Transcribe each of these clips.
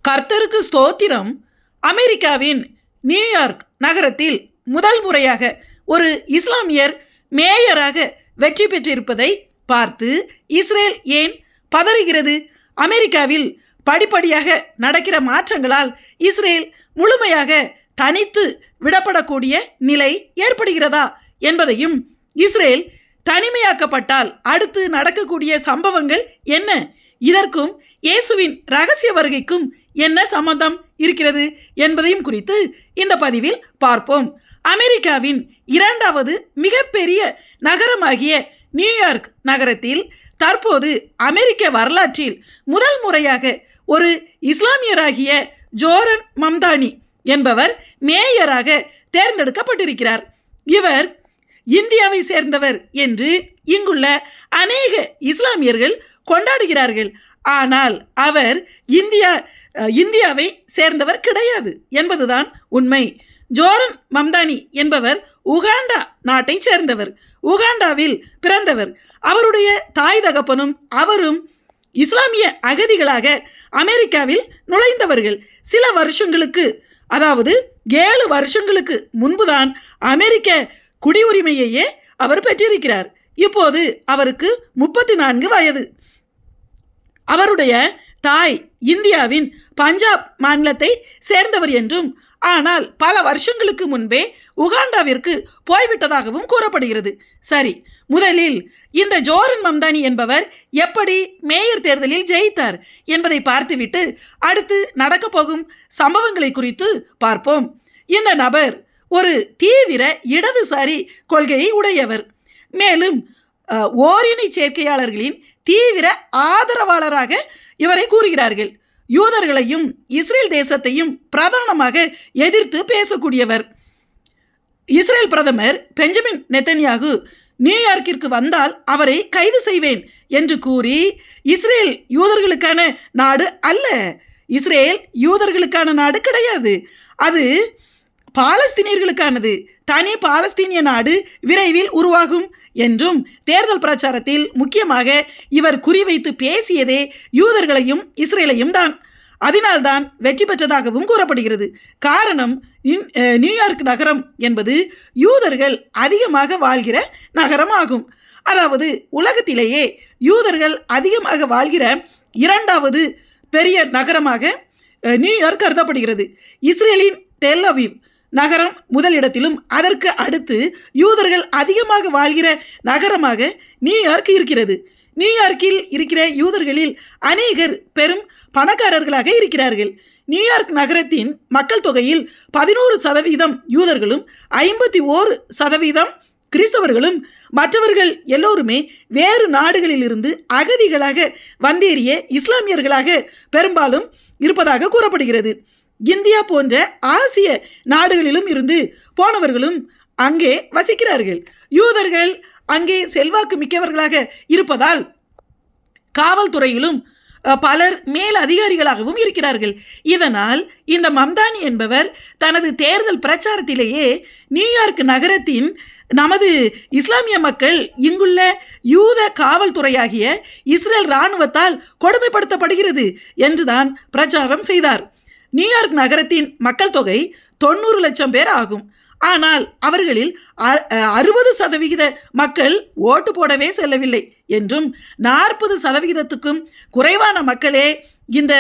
கர்த்தருக்கு ஸ்தோத்திரம். அமெரிக்காவின் நியூயார்க் நகரத்தில் முதல் முறையாக ஒரு இஸ்லாமியர் மேயராக வெற்றி பெற்றிருப்பதை பார்த்து இஸ்ரேல் ஏன் பதறுகிறது? அமெரிக்காவில் படிப்படியாக நடக்கிற மாற்றங்களால் இஸ்ரேல் முழுமையாக தனித்து விடப்படக்கூடிய நிலை ஏற்படுகிறதா என்பதையும், இஸ்ரேல் தனிமையாக்கப்பட்டால் அடுத்து நடக்கக்கூடிய சம்பவங்கள் என்ன, இதற்கும் இயேசுவின் ரகசிய வருகைக்கும் என்ன சம்பந்தம் இருக்கிறது என்பதையும் குறித்து இந்த பதிவில் பார்ப்போம். அமெரிக்காவின் இரண்டாவது மிகப்பெரிய நகரமாகிய நியூயார்க் நகரத்தில் தற்போது அமெரிக்க வரலாற்றில் முதல் முறையாக ஒரு இஸ்லாமியராகிய ஜோரன் மம்தானி என்பவர் மேயராக தேர்ந்தெடுக்கப்பட்டிருக்கிறார். இவர் இந்தியாவை சேர்ந்தவர் என்று இங்குள்ள அநேக இஸ்லாமியர்கள் கொண்டாடுகிறார்கள். ஆனால் அவர் இந்தியாவை சேர்ந்தவர் கிடையாது என்பதுதான் உண்மை. ஜோரன் மம்தானி என்பவர் உகாண்டா நாட்டை சேர்ந்தவர். உகாண்டாவில் பிறந்தவர். அவருடைய தாய் தகப்பனும் அவரும் இஸ்லாமிய அகதிகளாக அமெரிக்காவில் நுழைந்தவர்கள். சில வருஷங்களுக்கு, அதாவது 7 வருஷங்களுக்கு முன்புதான் அமெரிக்க குடியுரிமையையே அவர் பெற்றிருக்கிறார். இப்போது அவருக்கு 34 வயது. அவருடைய தாய் இந்தியாவின் பஞ்சாப் மாநிலத்தை சேர்ந்தவர் என்றும், ஆனால் பல வருஷங்களுக்கு முன்பே உகாண்டாவிற்கு போய்விட்டதாகவும் கூறப்படுகிறது. சரி, முதலில் இந்த ஜோரன் மம்தானி என்பவர் எப்படி மேயர் தேர்தலில் ஜெயித்தார் என்பதை பார்த்துவிட்டு அடுத்து நடக்கப் போகும் சம்பவங்களை குறித்து பார்ப்போம். இந்த நபர் ஒரு தீவிர இடதுசாரி கொள்கையை உடையவர். மேலும் ஓரினை சேர்க்கையாளர்களின் தீவிர ஆதரவாளராக இவரை கூறுகிறார்கள். யூதர்களையும் இஸ்ரேல் தேசத்தையும் பிரதானமாக எதிர்த்து பேசக்கூடியவர். இஸ்ரேல் பிரதமர் பெஞ்சமின் நெத்தன்யாகு நியூயார்க்கிற்கு வந்தால் அவரை கைது செய்வேன் என்று கூறி, இஸ்ரேல் யூதர்களுக்கான நாடு அல்ல, இஸ்ரேல் யூதர்களுக்கான நாடு கிடையாது, அது பாலஸ்தீனியர்களுக்கானது, தனி பாலஸ்தீனிய நாடு விரைவில் உருவாகும் என்றும் தேர்தல் பிரச்சாரத்தில் முக்கியமாக இவர் குறிவைத்து பேசியதே யூதர்களையும் இஸ்ரேலையும் தான். அதனால்தான் வெற்றி பெற்றதாகவும் கூறப்படுகிறது. காரணம், நியூயார்க் நகரம் என்பது யூதர்கள் அதிகமாக வாழ்கிற நகரம் ஆகும். அதாவது உலகத்திலேயே யூதர்கள் அதிகமாக வாழ்கிற இரண்டாவது பெரிய நகரமாக நியூயார்க் கருதப்படுகிறது. இஸ்ரேலின் டெல் அவீவ் நகரம் முதலிடத்திலும் அதற்கு அடுத்து யூதர்கள் அதிகமாக வாழ்கிற நகரமாக நியூயார்க் இருக்கிறது. நியூயார்க்கில் இருக்கிற யூதர்களில் அநேகர் பெரும் பணக்காரர்களாக இருக்கிறார்கள். நியூயார்க் நகரத்தின் மக்கள் தொகையில் 11% யூதர்களும் 51% கிறிஸ்தவர்களும் மற்றவர்கள் எல்லோருமே வேறு நாடுகளிலிருந்து அகதிகளாக வந்தேறிய இஸ்லாமியர்களாக பெரும்பாலும் இருப்பதாக கூறப்படுகிறது. இந்தியா போன்ற ஆசிய நாடுகளிலும் இருந்து போனவர்களும் அங்கே வசிக்கிறார்கள். யூதர்கள் அங்கே செல்வாக்கு மிக்கவர்களாக இருப்பதால் காவல்துறையிலும் பலர் மேல் அதிகாரிகளாகவும் இருக்கிறார்கள். இதனால் இந்த மம்தானி என்பவர் தனது தேர்தல் பிரச்சாரத்திலேயே நியூயார்க் நகரத்தின் நமது இஸ்லாமிய மக்கள் இங்குள்ள யூத காவல்துறையாகிய இஸ்ரேல் இராணுவத்தால் கொடுமைப்படுத்தப்படுகிறது என்றுதான் பிரச்சாரம் செய்தார். நியூயார்க் நகரத்தின் மக்கள் தொகை 90 லட்சம் பேர் ஆகும். ஆனால் அவர்களில் 60% மக்கள் ஓட்டு போடவே செல்லவில்லை என்றும் 40%க்கும் குறைவான மக்களே இந்த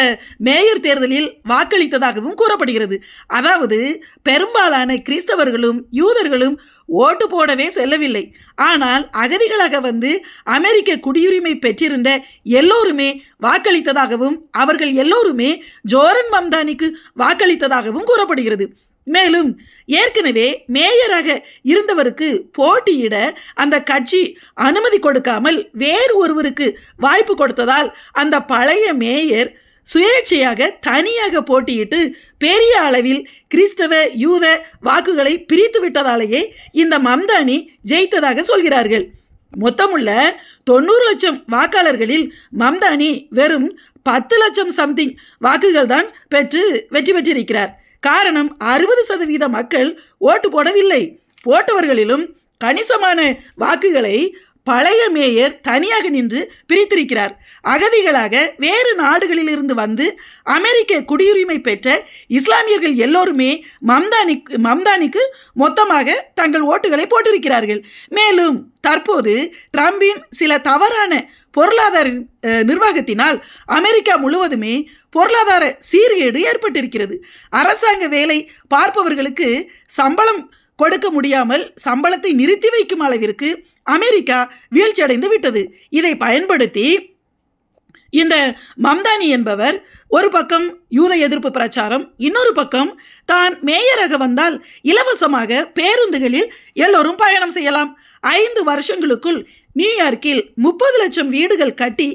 மேயர் தேர்தலில் வாக்களித்ததாகவும் கூறப்படுகிறது. அதாவது பெரும்பாலான கிறிஸ்தவர்களும் யூதர்களும் ஓட்டு போடவே செல்லவில்லை. ஆனால் அகதிகளாக வந்து அமெரிக்க குடியுரிமை பெற்றிருந்த எல்லோருமே வாக்களித்ததாகவும் அவர்கள் எல்லோருமே ஜோரன் மம்தானிக்கு வாக்களித்ததாகவும் கூறப்படுகிறது. மேலும் ஏற்கனவே மேயராக இருந்தவருக்கு போட்டியிட அந்த கட்சி அனுமதி கொடுக்காமல் வேறு ஒருவருக்கு வாய்ப்பு கொடுத்ததால் அந்த பழைய மேயர் சுயேட்சையாக தனியாக போட்டியிட்டு பெரிய அளவில் கிறிஸ்தவ யூத வாக்குகளை பிரித்து விட்டதாலேயே இந்த மம்தானி ஜெயித்ததாக சொல்கிறார்கள். மொத்தமுள்ள 90 லட்சம் வாக்காளர்களில் மம்தானி வெறும் 10 லட்சம் சம்திங் வாக்குகள் தான் பெற்று வெற்றி பெற்றிருக்கிறார். காரணம், 60% மக்கள் ஓட்டு போடவில்லை. போட்டவர்களிலும் கணிசமான வாக்குகளை பழைய மேயர் தனியாக நின்று பிரித்திருக்கிறார். அகதிகளாக வேறு நாடுகளில் இருந்து வந்து அமெரிக்க குடியுரிமை பெற்ற இஸ்லாமியர்கள் எல்லோருமே மம்தானிக்கு மொத்தமாக தங்கள் ஓட்டுகளை போட்டிருக்கிறார்கள். மேலும் தற்போது ட்ரம்பின் சில தவறான பொருளாதார நிர்வாகத்தினால் அமெரிக்கா முழுவதுமே பொருளாதார சீர்கேடு ஏற்பட்டிருக்கிறது. அரசாங்க வேலை பார்ப்பவர்களுக்கு சம்பளம் கொடுக்க முடியாமல் சம்பளத்தை நிறுத்தி வைக்கும் அளவிற்கு அமெரிக்கா வீழ்ச்சியடைந்து விட்டது. இதை பயன்படுத்தி இந்த மம்தானி என்பவர் ஒரு பக்கம் யூத எதிர்ப்பு பிரச்சாரம், இன்னொரு பக்கம் தான் மேயராக வந்தால் இலவசமாக பேருந்துகளில் எல்லோரும் பயணம் செய்யலாம், 5 வருஷங்களுக்குள் நியூயார்க்கில் 30 லட்சம் வீடுகள் கட்டி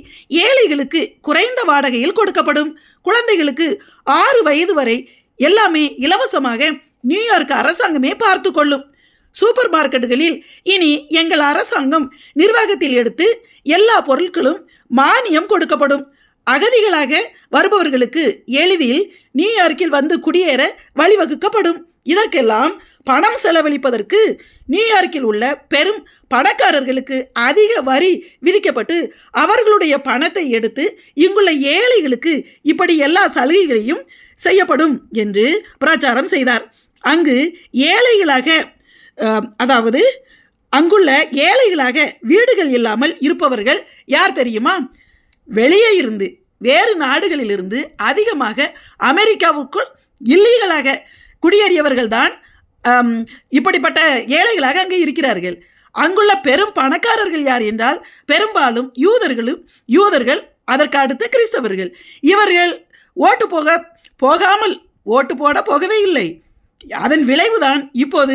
ஏழைகளுக்கு குறைந்த வாடகையில் கொடுக்கப்படும், குழந்தைகளுக்கு 6 வயது வரை எல்லாமே இலவசமாக நியூயார்க் அரசாங்கமே பார்த்து கொள்ளும், சூப்பர் மார்க்கெட்டுகளில் இனி எங்கள் அரசாங்கம் நிர்வாகத்தில் எடுத்து எல்லா பொருட்களும் மானியம் கொடுக்கப்படும், அகதிகளாக வருபவர்களுக்கு எளிதில் நியூயார்க்கில் வந்து குடியேற வழிவகுக்கப்படும். இதற்கெல்லாம் பணம் செலவழிப்பதற்கு நியூயார்க்கில் உள்ள பெரும் பணக்காரர்களுக்கு அதிக வரி விதிக்கப்பட்டு அவர்களுடைய பணத்தை எடுத்து இங்குள்ள ஏழைகளுக்கு இப்படி எல்லா சலுகைகளையும் செய்யப்படும் என்று பிரச்சாரம் செய்தார். அங்கு ஏழைகளாக அதாவது அங்குள்ள ஏழைகளாக வீடுகள் இல்லாமல் இருப்பவர்கள் யார் தெரியுமா? வெளியே இருந்து வேறு நாடுகளிலிருந்து அதிகமாக அமெரிக்காவுக்குள் இல்லீகலாக குடியேறியவர்கள் தான் இப்படிப்பட்ட ஏழைகளாக அங்கே இருக்கிறார்கள். அங்குள்ள பெரும் பணக்காரர்கள் யார் என்றால் பெரும்பாலும் யூதர்கள், அதற்கு அடுத்து கிறிஸ்தவர்கள். இவர்கள் ஓட்டு போட போகவே இல்லை. அதன் விளைவுதான் இப்போது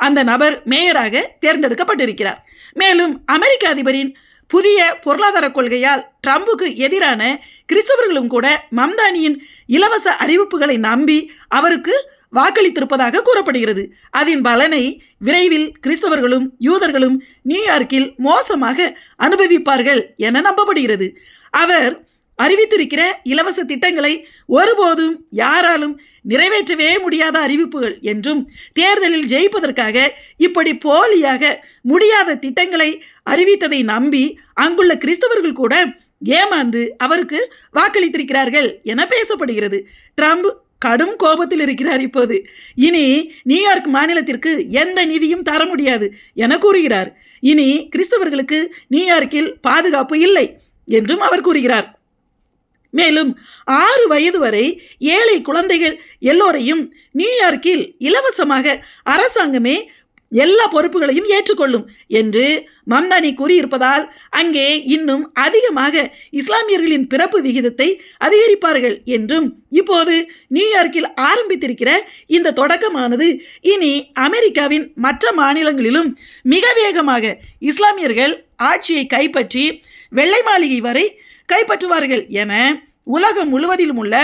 அந்த நபர் மேயராக தேர்ந்தெடுக்கப்பட்டிருக்கிறார். மேலும் அமெரிக்க அதிபரின் புதிய பொருளாதார கொள்கையால் ட்ரம்புக்கு எதிரான கிறிஸ்தவர்களும் கூட மம்தானியின் இலவச அறிவிப்புகளை நம்பி அவருக்கு வாக்களித்திருப்பதாக கூறப்படுகிறது. அதன் பலனை விரைவில் கிறிஸ்தவர்களும் யூதர்களும் நியூயார்க்கில் மோசமாக அனுபவிப்பார்கள் என நம்பப்படுகிறது. அவர் அறிவித்திருக்கிற இலவச திட்டங்களை ஒருபோதும் யாராலும் நிறைவேற்றவே முடியாத அறிவிப்புகள் என்றும் தேர்தலில் ஜெயிப்பதற்காக இப்படி போலியாக முடியாத திட்டங்களை அறிவித்ததை நம்பி அங்குள்ள கிறிஸ்தவர்கள் கூட ஏமாந்து அவருக்கு வாக்களித்திருக்கிறார்கள் என பேசப்படுகிறது. ட்ரம்ப் கடும் கோபத்தில் இருக்கிறார். இப்போது இனி நியூயார்க் மாநிலத்திற்கு எந்த நிதியும் தர முடியாது என கூறுகிறார். இனி கிறிஸ்தவர்களுக்கு நியூயார்க்கில் பாதுகாப்பு இல்லை என்றும் அவர் கூறுகிறார். மேலும் 6 வயது வரை ஏழை குழந்தைகள் எல்லோரையும் நியூயார்க்கில் இலவசமாக அரசாங்கமே எல்லா பொறுப்புகளையும் ஏற்றுக்கொள்ளும் என்று மம்தானி கூறியிருப்பதால் அங்கே இன்னும் அதிகமாக இஸ்லாமியர்களின் பிறப்பு விகிதத்தை அதிகரிப்பார்கள் என்றும் இப்போது நியூயார்க்கில் ஆரம்பித்திருக்கிற இந்த தொடக்கமானது இனி அமெரிக்காவின் மற்ற மாநிலங்களிலும் மிக வேகமாக இஸ்லாமியர்கள் ஆட்சியை கைப்பற்றி வெள்ளை மாளிகை வரை கைப்பற்றுவார்கள் என உலகம் முழுவதிலும் உள்ள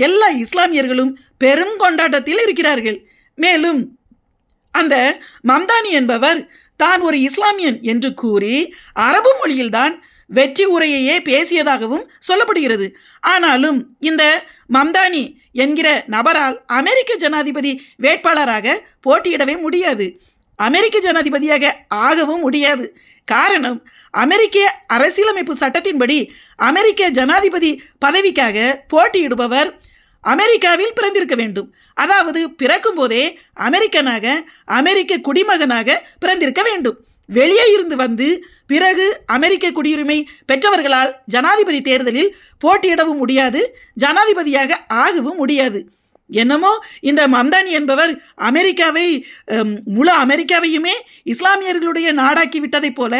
எல்லா இஸ்லாமியர்களும் பெரும் கொண்டாட்டத்தில் இருக்கிறார்கள். மேலும் அந்த மம்தானி என்பவர் தான் ஒரு இஸ்லாமியன் என்று கூறி அரபு மொழியில்தான் வெற்றி உரையையே பேசியதாகவும் சொல்லப்படுகிறது. ஆனாலும் இந்த மம்தானி என்கிற நபரால் அமெரிக்க ஜனாதிபதி வேட்பாளராக போட்டியிடவே முடியாது, அமெரிக்க ஜனாதிபதியாக ஆகவும் முடியாது. காரணம், அமெரிக்க அரசியலமைப்பு சட்டத்தின்படி அமெரிக்க ஜனாதிபதி பதவிக்காக போட்டியிடுபவர் அமெரிக்காவில் பிறந்திருக்க வேண்டும். அதாவது பிறக்கும் போதே அமெரிக்க குடிமகனாக பிறந்திருக்க வேண்டும். வெளியே இருந்து வந்து பிறகு அமெரிக்க குடியுரிமை பெற்றவர்களால் ஜனாதிபதி தேர்தலில் போட்டியிடவும் முடியாது, ஜனாதிபதியாக ஆகவும் முடியாது. என்னமோ இந்த மம்தானி என்பவர் முழு அமெரிக்காவையுமே இஸ்லாமியர்களுடைய நாடாக்கி விட்டதைப் போல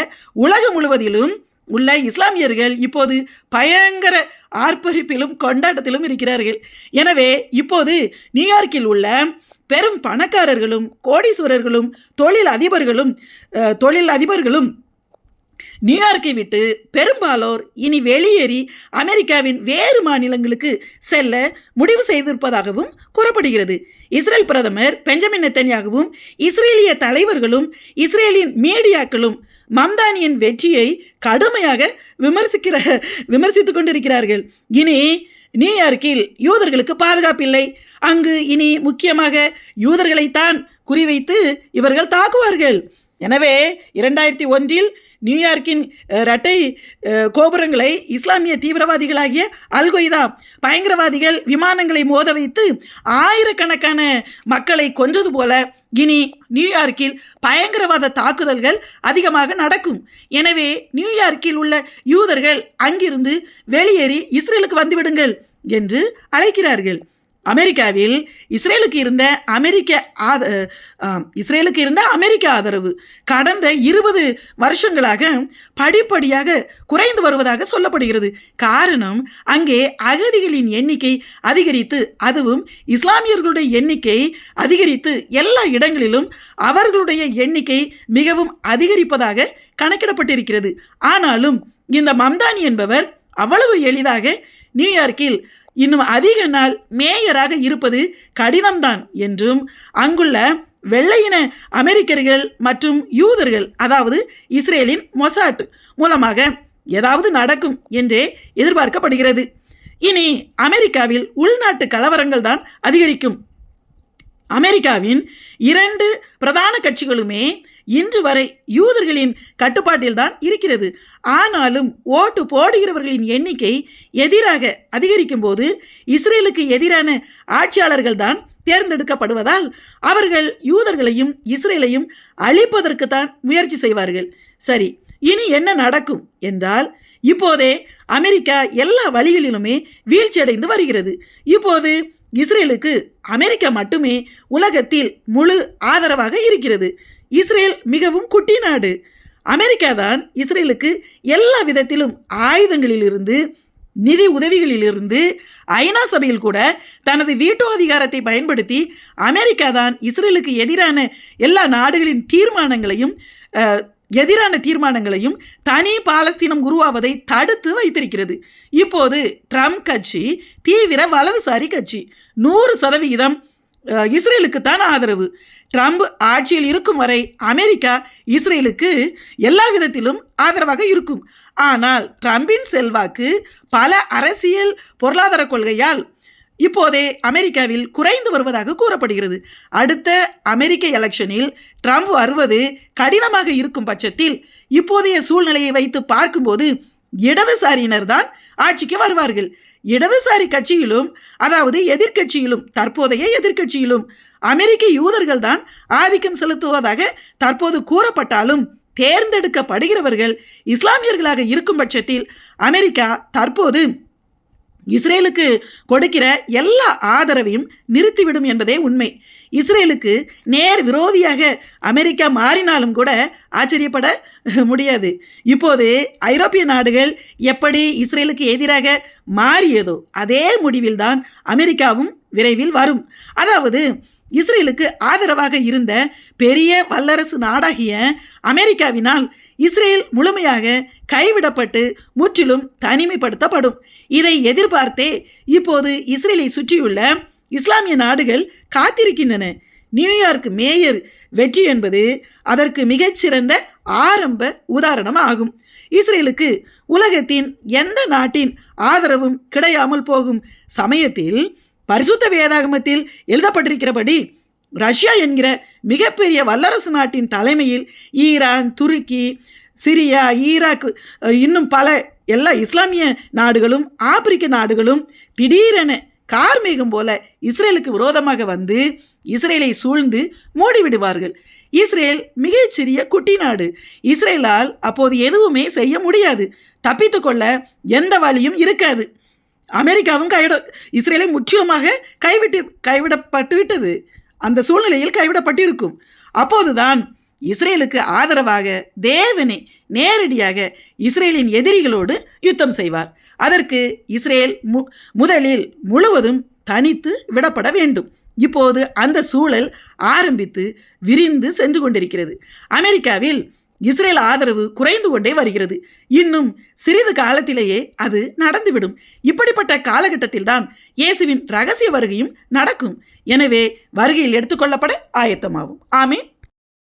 உலகம் முழுவதிலும் உள்ள இஸ்லாமியர்கள் இப்போது பயங்கர ஆர்ப்பரிப்பிலும் கொண்டாட்டத்திலும் இருக்கிறார்கள். எனவே இப்போது நியூயார்க்கில் உள்ள பெரும் பணக்காரர்களும் கோடீஸ்வரர்களும் தொழில் அதிபர்களும் நியூயார்க்கை விட்டு பெரும்பாலோர் இனி வெளியேறி அமெரிக்காவின் வேறு மாநிலங்களுக்கு செல்ல முடிவு செய்திருப்பதாகவும் கூறப்படுகிறது. இஸ்ரேல் பிரதமர் பெஞ்சமின் நெத்தன்யாகுவும் இஸ்ரேலிய தலைவர்களும் இஸ்ரேலின் மீடியாக்களும் மம்தானியின் வெற்றியை கடுமையாக விமர்சித்துக் கொண்டிருக்கிறார்கள். இனி நியூயார்க்கில் யூதர்களுக்கு பாதுகாப்பில்லை, அங்கு இனி முக்கியமாக யூதர்களைத்தான் குறிவைத்து இவர்கள் தாக்குவார்கள். எனவே 2001 நியூயார்க்கின் இரட்டை கோபுரங்களை இஸ்லாமிய தீவிரவாதிகளாகிய அல்-கொய்தா பயங்கரவாதிகள் விமானங்களை மோத வைத்து ஆயிரக்கணக்கான மக்களை கொன்றது போல இனி நியூயார்க்கில் பயங்கரவாத தாக்குதல்கள் அதிகமாக நடக்கும். எனவே நியூயார்க்கில் உள்ள யூதர்கள் அங்கிருந்து வெளியேறி இஸ்ரேலுக்கு வந்துவிடுங்கள் என்று அழைக்கிறார்கள். அமெரிக்காவில் இஸ்ரேலுக்கு இருந்த அமெரிக்க ஆதரவு கடந்த 20 வருஷங்களாக படிப்படியாக குறைந்து வருவதாக சொல்லப்படுகிறது. காரணம், அங்கே அகதிகளின் எண்ணிக்கை அதிகரித்து, அதுவும் இஸ்லாமியர்களுடைய எண்ணிக்கை அதிகரித்து எல்லா இடங்களிலும் அவர்களுடைய எண்ணிக்கை மிகவும் அதிகரிப்பதாக கணக்கிடப்பட்டிருக்கிறது. ஆனாலும் இந்த மம்தானி என்பவர் அவ்வளவு எளிதாக நியூயார்க்கில் இன்னும் அதிக நாள் மேயராக இருப்பது கடினம்தான் என்றும், அங்குள்ள வெள்ளையின அமெரிக்கர்கள் மற்றும் யூதர்கள், அதாவது இஸ்ரேலின் மொசாட் மூலமாக ஏதாவது நடக்கும் என்றே எதிர்பார்க்கப்படுகிறது. இனி அமெரிக்காவில் உள்நாட்டு கலவரங்கள் தான் அதிகரிக்கும். அமெரிக்காவின் 2 பிரதான கட்சிகளுமே இன்று வரை யூதர்களின் கட்டுப்பாட்டில் தான் இருக்கிறது. ஆனாலும் ஓட்டு போடுகிறவர்களின் எண்ணிக்கை எதிராக அதிகரிக்கும் போது இஸ்ரேலுக்கு எதிரான ஆட்சியாளர்கள் தான் தேர்ந்தெடுக்கப்படுவதால் அவர்கள் யூதர்களையும் இஸ்ரேலையும் அழிப்பதற்கு தான் முயற்சி செய்வார்கள். சரி, இனி என்ன நடக்கும் என்றால், இப்போதே அமெரிக்கா எல்லா வழிகளிலுமே வீழ்ச்சியடைந்து வருகிறது. இப்போது இஸ்ரேலுக்கு அமெரிக்கா மட்டுமே உலகத்தில் முழு ஆதரவாக இருக்கிறது. இஸ்ரேல் மிகவும் குட்டி நாடு. அமெரிக்கா தான் இஸ்ரேலுக்கு எல்லா விதத்திலும் ஆயுதங்களிலிருந்து, நிதி உதவிகளிலிருந்து, ஐநா சபையில் கூட தனது வீட்டோ அதிகாரத்தை பயன்படுத்தி அமெரிக்கா தான் இஸ்ரேலுக்கு எதிரான எல்லா நாடுகளின் தீர்மானங்களையும் தனி பாலஸ்தீனம் உருவாவதை தடுத்து வைத்திருக்கிறது. இப்போது ட்ரம்ப் கட்சி தீவிர வலதுசாரி கட்சி. 100% இஸ்ரேலுக்கு தான் ஆதரவு. ட்ரம்ப் ஆட்சியில் இருக்கும் வரை அமெரிக்கா இஸ்ரேலுக்கு எல்லா விதத்திலும் ஆதரவாக இருக்கும். ஆனால் ட்ரம்பின் செல்வாக்கு பல அரசியல் பொருளாதார கொள்கையால் இப்போதே அமெரிக்காவில் குறைந்து வருவதாக கூறப்படுகிறது. அடுத்த அமெரிக்க எலெக்ஷனில் ட்ரம்ப் வருவது கடினமாக இருக்கும் பட்சத்தில் இப்போதைய சூழ்நிலையை வைத்து பார்க்கும்போது இடதுசாரியினர் தான் ஆட்சிக்கு வருவார்கள். இடதுசாரி கட்சியிலும், அதாவது எதிர்கட்சியிலும், தற்போதைய எதிர்கட்சியிலும் அமெரிக்க யூதர்கள் தான் ஆதிக்கம் செலுத்துவதாக தற்போது கூறப்பட்டாலும் தேர்ந்தெடுக்கப்படுகிறவர்கள் இஸ்லாமியர்களாக இருக்கும் பட்சத்தில் அமெரிக்கா தற்போது இஸ்ரேலுக்கு கொடுக்கிற எல்லா ஆதரவையும் நிறுத்திவிடும் என்பதே உண்மை. இஸ்ரேலுக்கு நேர் விரோதியாக அமெரிக்கா மாறினாலும் கூட ஆச்சரியப்பட முடியாது. இப்போது ஐரோப்பிய நாடுகள் எப்படி இஸ்ரேலுக்கு எதிராக மாறியதோ அதே முடிவில்தான் அமெரிக்காவும் விரைவில் வரும். அதாவது இஸ்ரேலுக்கு ஆதரவாக இருந்த பெரிய வல்லரசு நாடாகிய அமெரிக்காவினால் இஸ்ரேல் முழுமையாக கைவிடப்பட்டு முற்றிலும் தனிமைப்படுத்தப்படும். இதை எதிர்பார்த்தே இப்போது இஸ்ரேலை சுற்றியுள்ள இஸ்லாமிய நாடுகள் காத்திருக்கின்றன. நியூயார்க் மேயர் வெற்றி என்பது அதற்கு மிகச்சிறந்த ஆரம்ப உதாரணம் ஆகும். இஸ்ரேலுக்கு உலகத்தின் எந்த நாட்டின் ஆதரவும் கிடையாமல் போகும் சமயத்தில் பரிசுத்த வேதாகமத்தில் எழுதப்பட்டிருக்கிறபடி ரஷ்யா என்கிற மிகப்பெரிய வல்லரசு நாட்டின் தலைமையில் ஈரான், துருக்கி, சிரியா, ஈராக், இன்னும் பல எல்லா இஸ்லாமிய நாடுகளும் ஆப்பிரிக்க நாடுகளும் திடீரென கார்மேகம் போல இஸ்ரேலுக்கு விரோதமாக வந்து இஸ்ரேலை சூழ்ந்து மூடிவிடுவார்கள். இஸ்ரேல் மிகச்சிறிய குட்டி நாடு. இஸ்ரேலால் அப்போது எதுவுமே செய்ய முடியாது. தப்பித்து கொள்ள எந்த வழியும் இருக்காது. அமெரிக்காவும் இஸ்ரேலை முற்றிலுமாக கைவிடப்பட்டு விட்டது. அந்த சூழ்நிலையில் கைவிடப்பட்டிருக்கும். அப்போதுதான் இஸ்ரேலுக்கு ஆதரவாக தேவனே நேரடியாக இஸ்ரேலின் எதிரிகளோடு யுத்தம் செய்வார். அதற்கு இஸ்ரேல் முதலில் முழுவதும் தனித்து விடப்பட வேண்டும். இப்போது அந்த சூழல் ஆரம்பித்து விரிந்து சென்று கொண்டிருக்கிறது. அமெரிக்காவில் இஸ்ரேல் ஆதரவு குறைந்து கொண்டே வருகிறது. இன்னும் சிறிது காலத்திலேயே அது நடந்துவிடும். இப்படிப்பட்ட காலகட்டத்தில் தான் இயேசுவின் ரகசிய வருகையும் நடக்கும். எனவே வருகையில் எடுத்துக்கொள்ளப்பட ஆயத்தமாகும். ஆமென்.